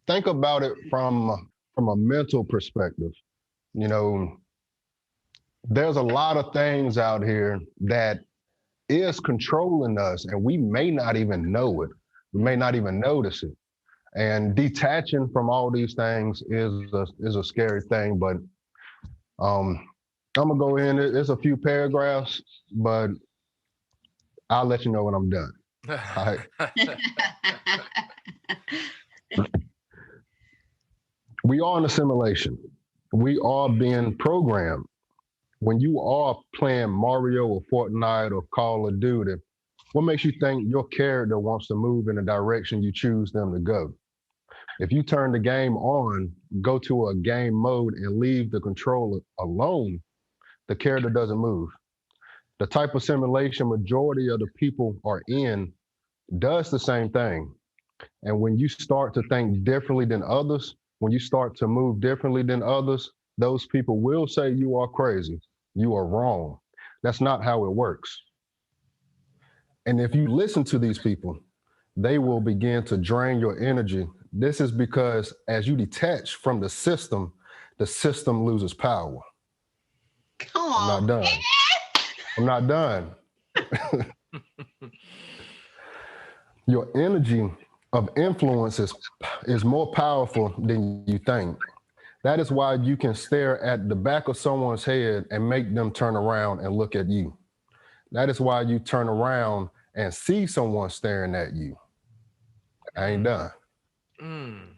think about it from a mental perspective. You know, there's a lot of things out here that is controlling us, and we may not even know it. We may not even notice it. And detaching from all these things is a scary thing. But um, I'm gonna go in. It's a few paragraphs, but I'll let you know when I'm done. All right. We are in a simulation. We are being programmed. When you are playing Mario or Fortnite or Call of Duty, what makes you think your character wants to move in the direction you choose them to go? If you turn the game on, go to a game mode and leave the controller alone, the character doesn't move. The type of simulation majority of the people are in does the same thing. And when you start to think differently than others, when you start to move differently than others, those people will say you are crazy. You are wrong. That's not how it works. And if you listen to these people, they will begin to drain your energy. This is because as you detach from the system loses power. Come I'm not on, done. man. I'm not done. Your energy of influence is more powerful than you think. That is why you can stare at the back of someone's head and make them turn around and look at you. That is why you turn around and see someone staring at you. I ain't done. Mm.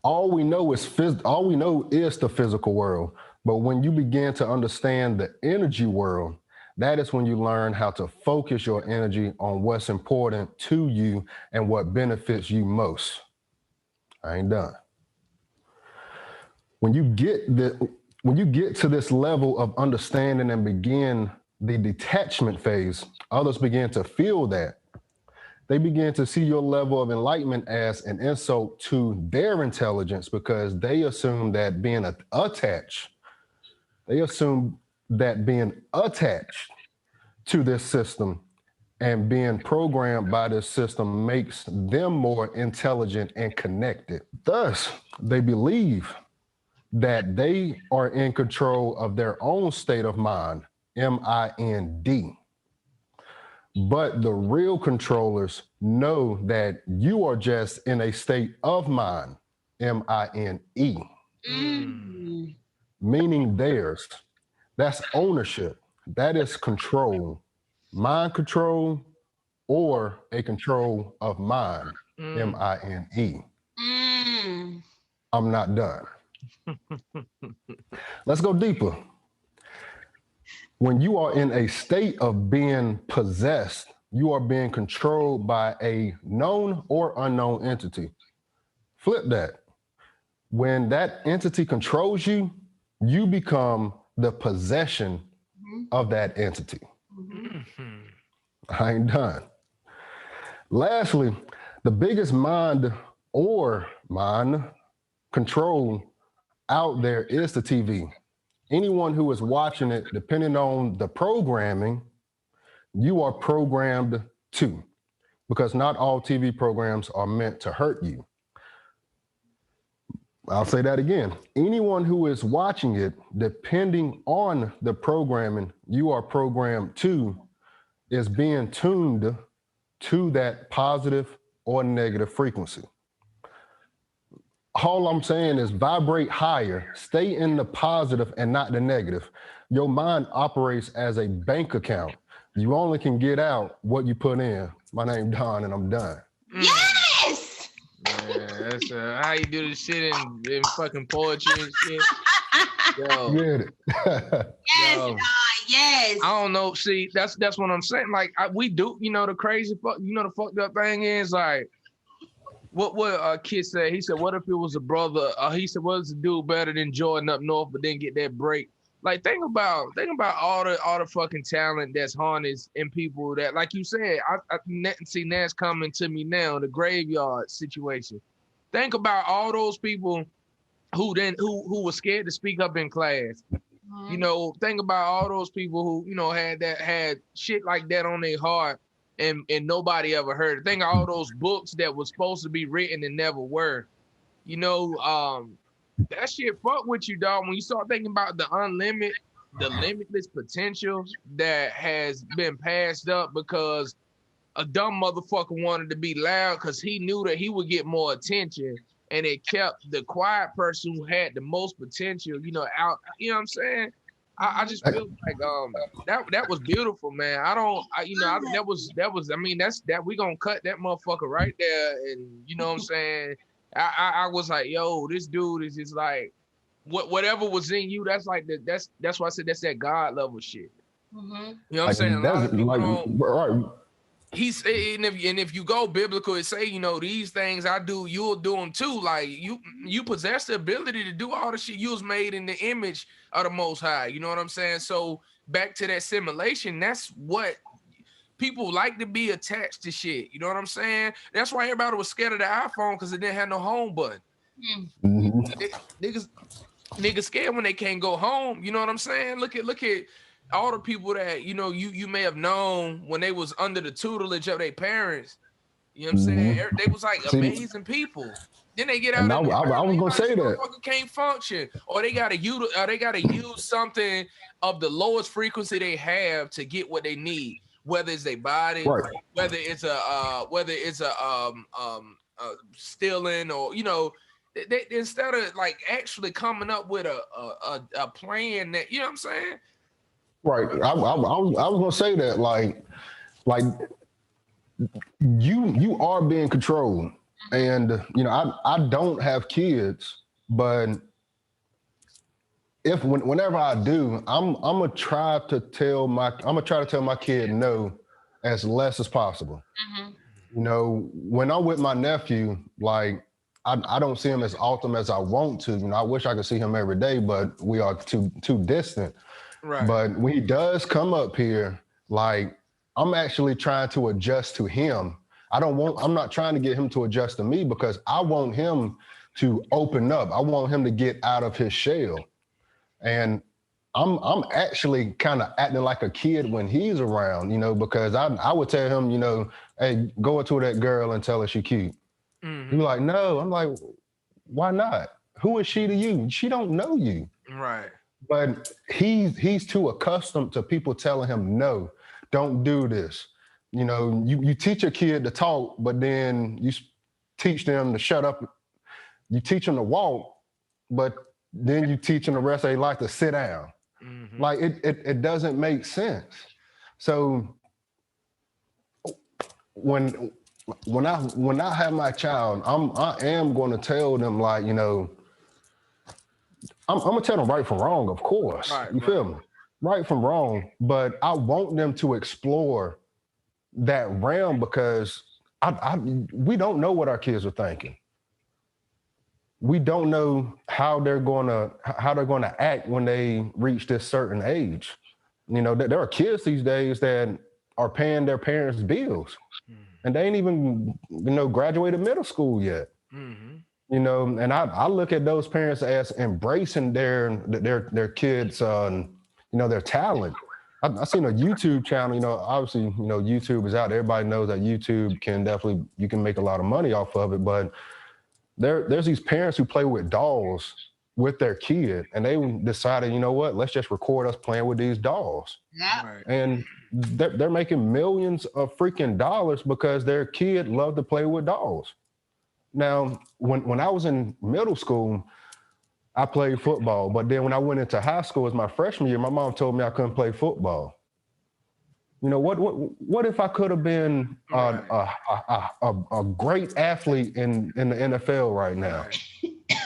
All we know is the physical world. But when you begin to understand the energy world, that is when you learn how to focus your energy on what's important to you and what benefits you most. I ain't done. When you get to this level of understanding and begin the detachment phase, others begin to feel that. They begin to see your level of enlightenment as an insult to their intelligence because they assume that being attached to this system and being programmed by this system makes them more intelligent and connected. Thus, they believe that they are in control of their own state of mind, mind. But the real controllers know that you are just in a state of mind, mine, Mm. meaning theirs. That's ownership. That is control. Mind control or a control of mind, mine. Mm. I'm not done. Let's go deeper. When you are in a state of being possessed, you are being controlled by a known or unknown entity. Flip that. When that entity controls you, you become the possession of that entity. Mm-hmm. I ain't done. Lastly, the biggest mind control out there is the TV. Anyone who is watching it, depending on the programming, you are programmed too, because not all TV programs are meant to hurt you. I'll say that again. Anyone who is watching it, depending on the programming you are programmed to, is being tuned to that positive or negative frequency. All I'm saying is vibrate higher, stay in the positive and not the negative. Your mind operates as a bank account. You only can get out what you put in. My name's Don and I'm done. Yes. Yeah, that's how you do this shit in fucking poetry and shit. Yo, Get it? Yes, yo. God. Yes. I don't know. See, that's what I'm saying. Like we do, the crazy fuck. The fucked up thing is like, what kid said. He said, what if it was a brother? He said, what's a dude better than Jordan up north, but then get that break? Like think about all the fucking talent that's harnessed in people that, like you said, I see that's coming to me now, the graveyard situation. Think about all those people who was scared to speak up in class. Think about all those people who, had shit like that on their heart and nobody ever heard it. Think of all those books that were supposed to be written and never were. You know, that shit fuck with you, dog. When you start thinking about the limitless potential that has been passed up because a dumb motherfucker wanted to be loud because he knew that he would get more attention, and it kept the quiet person who had the most potential, you know, out. You know what I'm saying? I just feel like that was beautiful, man. That was I mean that we gonna cut that motherfucker right there, and you know what I'm saying. I was like, yo, this dude is just like whatever was in you. That's like that's why I said that's that God level shit. Mm-hmm. You know what I'm saying? A lot of people don't. Right. He's and if you go biblical, it say, you know, these things I do, you'll do them too. Like you possess the ability to do all the shit. You was made in the image of the Most High. You know what I'm saying? So back to that simulation, that's what people like to be attached to shit. You know what I'm saying? That's why everybody was scared of the iPhone because it didn't have no home button. Niggas scared when they can't go home. You know what I'm saying? Look at all the people that you know you may have known when they was under the tutelage of their parents. You know what I'm saying? They was like amazing people. Then they get out I was gonna say that can't function, or they gotta use something of the lowest frequency they have to get what they need, whether it's their body, right. whether it's a stealing, or you know. They instead of like actually coming up with a plan that, you know what I'm saying? Right. I was gonna say that like you are being controlled, and you know I don't have kids, but whenever I do, I'm gonna try to tell my kid no as less as possible. Mm-hmm. You know, when I'm with my nephew, like I don't see him as often as I want to. You know, I wish I could see him every day, but we are too distant. Right. But when he does come up here, like I'm actually trying to adjust to him. I'm not trying to get him to adjust to me because I want him to open up. I want him to get out of his shell. And I'm actually kind of acting like a kid when he's around, you know, because I would tell him, you know, hey, go up to that girl and tell her she cute. Mm-hmm. He's like, no. I'm like, why not? Who is she to you? She don't know you. Right. But he's too accustomed to people telling him, no, don't do this. You know, you teach a kid to talk, but then you teach them to shut up. You teach them to walk, but then you teach them the rest of their life to sit down. Mm-hmm. Like it doesn't make sense. So when I have my child, I am going to tell them, like, you know, I'm gonna tell them right from wrong, of course. Right, you feel me? Right from wrong, but I want them to explore that realm because we don't know what our kids are thinking. We don't know how they're gonna act when they reach this certain age. You know, there are kids these days that are paying their parents' bills, and they ain't even, you know, graduated middle school yet. Mm-hmm. You know, and I look at those parents as embracing their kids, you know, their talent. I seen a YouTube channel, you know, obviously, you know, YouTube is out. Everybody knows that YouTube you can make a lot of money off of it. But there's these parents who play with dolls with their kid, and they decided, you know what, let's just record us playing with these dolls. Yeah. Right. And they're making millions of freaking dollars because their kid loved to play with dolls. Now, when I was in middle school, I played football. But then when I went into high school as my freshman year, my mom told me I couldn't play football. You know, what if I could have been a great athlete in the NFL right now?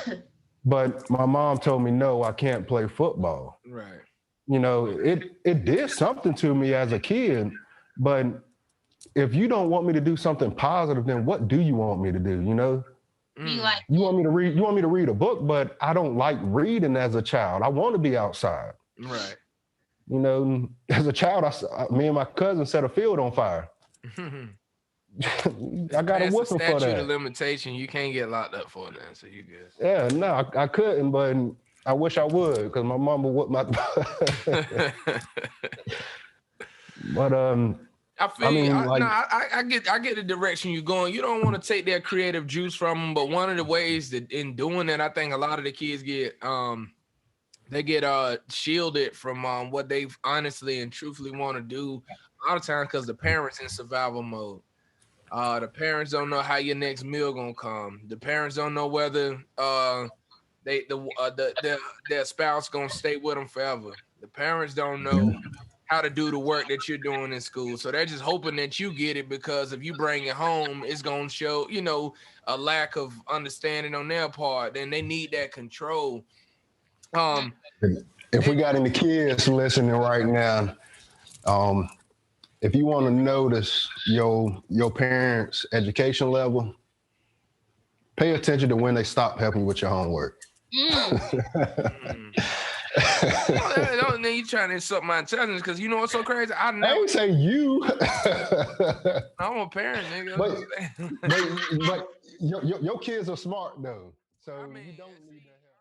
Right. But my mom told me, no, I can't play football. Right. You know, it did something to me as a kid, but if you don't want me to do something positive, then what do you want me to do? You know, you want me to read a book, but I don't like reading as a child. I want to be outside. Right. You know, as a child, me and my cousin set a field on fire. I got a whistle for that. Statute of limitation. You can't get locked up for that, so you good. Yeah, no, I couldn't, but I wish I would because my mama would my. But feel I mean, I get the direction you're going. You don't want to take their creative juice from them, but one of the ways that in doing that, I think a lot of the kids get they get shielded from what they honestly and truthfully want to do a lot of times because the parents in survival mode. The parents don't know how your next meal gonna come. The parents don't know whether their spouse gonna stay with them forever. The parents don't know how to do the work that you're doing in school, so they're just hoping that you get it because if you bring it home, it's gonna show a lack of understanding on their part. Then they need that control. if we got any kids listening right now, if you want to notice your parents' education level, pay attention to when they stop helping you with your homework. Then you trying to insult my intelligence because you know what's so crazy? I ain't say you. I'm a parent, nigga. But your kids are smart though, so you don't need that help.